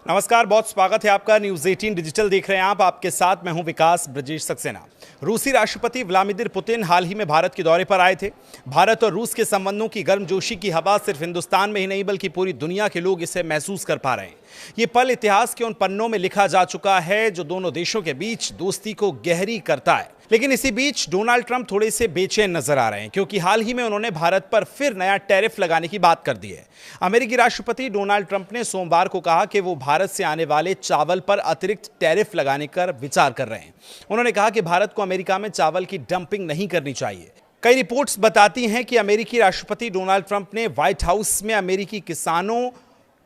नमस्कार, बहुत स्वागत है आपका। न्यूज 18 डिजिटल देख रहे हैं आप। आपके साथ मैं हूं विकास ब्रजेश सक्सेना। रूसी राष्ट्रपति व्लादिमीर पुतिन हाल ही में भारत के दौरे पर आए थे। भारत और रूस के संबंधों की गर्मजोशी की हवा सिर्फ हिंदुस्तान में ही नहीं बल्कि पूरी दुनिया के लोग इसे महसूस कर पा रहे हैं। ये पल इतिहास के उन पन्नों में लिखा जा चुका है जो दोनों देशों के बीच दोस्ती को गहरी करता है। लेकिन इसी बीच डोनाल्ड ट्रंप थोड़े से बेचैन नजर आ रहे हैं क्योंकि हाल ही में उन्होंने भारत पर फिर नया टैरिफ लगाने की बात कर दी है। अमेरिकी राष्ट्रपति डोनाल्ड ट्रंप ने सोमवार को कहा कि वो भारत से आने वाले चावल पर अतिरिक्त टैरिफ लगाने का विचार कर रहे हैं। उन्होंने कहा कि भारत को अमेरिका में चावल की डंपिंग नहीं करनी चाहिए। कई रिपोर्ट्स बताती हैं कि अमेरिकी राष्ट्रपति डोनाल्ड ट्रंप ने व्हाइट हाउस में अमेरिकी किसानों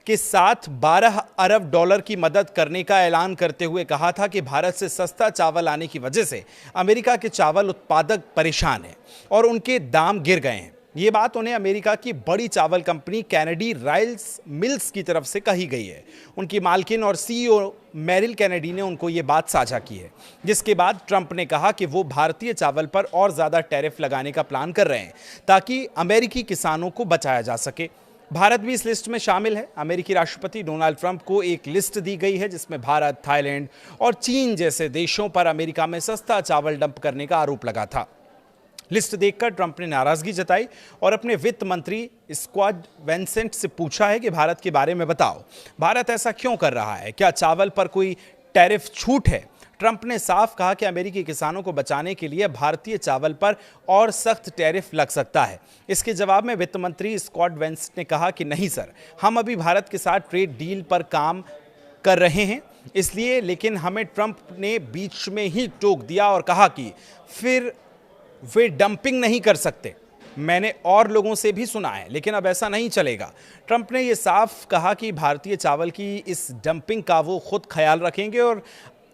के साथ 12 अरब डॉलर की मदद करने का ऐलान करते हुए कहा था कि भारत से सस्ता चावल आने की वजह से अमेरिका के चावल उत्पादक परेशान हैं और उनके दाम गिर गए हैं। ये बात उन्हें अमेरिका की बड़ी चावल कंपनी कैनेडी राइस मिल्स की तरफ से कही गई है। उनकी मालकिन और सीईओ मेरिल कैनेडी ने उनको ये बात साझा की है, जिसके बाद ट्रंप ने कहा कि वो भारतीय चावल पर और ज़्यादा टैरिफ लगाने का प्लान कर रहे हैं ताकि अमेरिकी किसानों को बचाया जा सके। भारत भी इस लिस्ट में शामिल है। अमेरिकी राष्ट्रपति डोनाल्ड ट्रंप को एक लिस्ट दी गई है जिसमें भारत, थाईलैंड और चीन जैसे देशों पर अमेरिका में सस्ता चावल डंप करने का आरोप लगा था। लिस्ट देखकर ट्रंप ने नाराजगी जताई और अपने वित्त मंत्री स्कॉट बेसेंट से पूछा है कि भारत के बारे में बताओ, भारत ऐसा क्यों कर रहा है? क्या चावल पर कोई टैरिफ छूट है? ट्रंप ने साफ कहा कि अमेरिकी किसानों को बचाने के लिए भारतीय चावल पर और सख्त टैरिफ लग सकता है। इसके जवाब में वित्त मंत्री स्कॉट बेसेंट ने कहा कि नहीं सर, हम अभी भारत के साथ ट्रेड डील पर काम कर रहे हैं इसलिए, लेकिन हमें ट्रंप ने बीच में ही टोक दिया और कहा कि फिर वे डंपिंग नहीं कर सकते। मैंने और लोगों से भी सुना है, लेकिन अब ऐसा नहीं चलेगा। ट्रंप ने यह साफ कहा कि भारतीय चावल की इस डंपिंग का वो खुद ख्याल रखेंगे और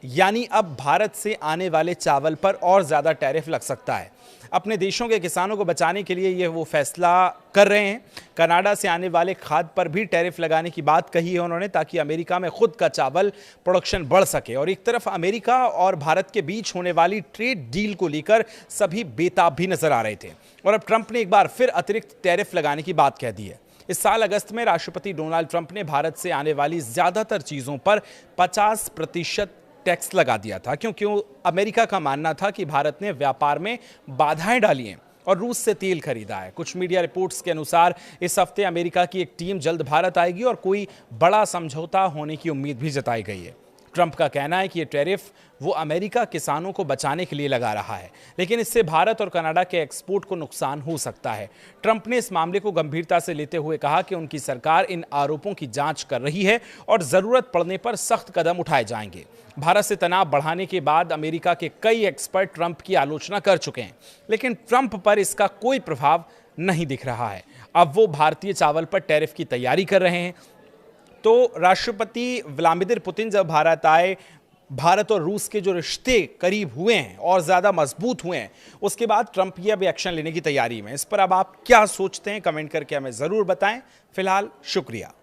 यानी अब भारत से आने वाले चावल पर और ज़्यादा टैरिफ लग सकता है। अपने देशों के किसानों को बचाने के लिए ये वो फैसला कर रहे हैं। कनाडा से आने वाले खाद पर भी टैरिफ लगाने की बात कही है उन्होंने, ताकि अमेरिका में खुद का चावल प्रोडक्शन बढ़ सके। और एक तरफ अमेरिका और भारत के बीच होने वाली ट्रेड डील को लेकर सभी बेताब भी नजर आ रहे थे और अब ट्रंप ने एक बार फिर अतिरिक्त टैरिफ लगाने की बात कह दी है। इस साल अगस्त में राष्ट्रपति डोनाल्ड ट्रंप ने भारत से आने वाली ज्यादातर चीजों पर 50% टैक्स लगा दिया था क्योंकि अमेरिका का मानना था कि भारत ने व्यापार में बाधाएं डाली हैं और रूस से तेल खरीदा है। कुछ मीडिया रिपोर्ट्स के अनुसार इस हफ्ते अमेरिका की एक टीम जल्द भारत आएगी और कोई बड़ा समझौता होने की उम्मीद भी जताई गई है। ट्रंप का कहना है कि ये टैरिफ वो अमेरिका किसानों को बचाने के लिए लगा रहा है, लेकिन इससे भारत और कनाडा के एक्सपोर्ट को नुकसान हो सकता है। ट्रंप ने इस मामले को गंभीरता से लेते हुए कहा कि उनकी सरकार इन आरोपों की जांच कर रही है और जरूरत पड़ने पर सख्त कदम उठाए जाएंगे। भारत से तनाव बढ़ाने के बाद अमेरिका के कई एक्सपर्ट ट्रंप की आलोचना कर चुके हैं, लेकिन ट्रंप पर इसका कोई प्रभाव नहीं दिख रहा है। अब वो भारतीय चावल पर टैरिफ की तैयारी कर रहे हैं। तो राष्ट्रपति व्लादिमीर पुतिन जब भारत आए, भारत और रूस के जो रिश्ते करीब हुए हैं और ज़्यादा मजबूत हुए हैं, उसके बाद ट्रंप ये अब एक्शन लेने की तैयारी में। इस पर अब आप क्या सोचते हैं, कमेंट करके हमें ज़रूर बताएं। फिलहाल शुक्रिया।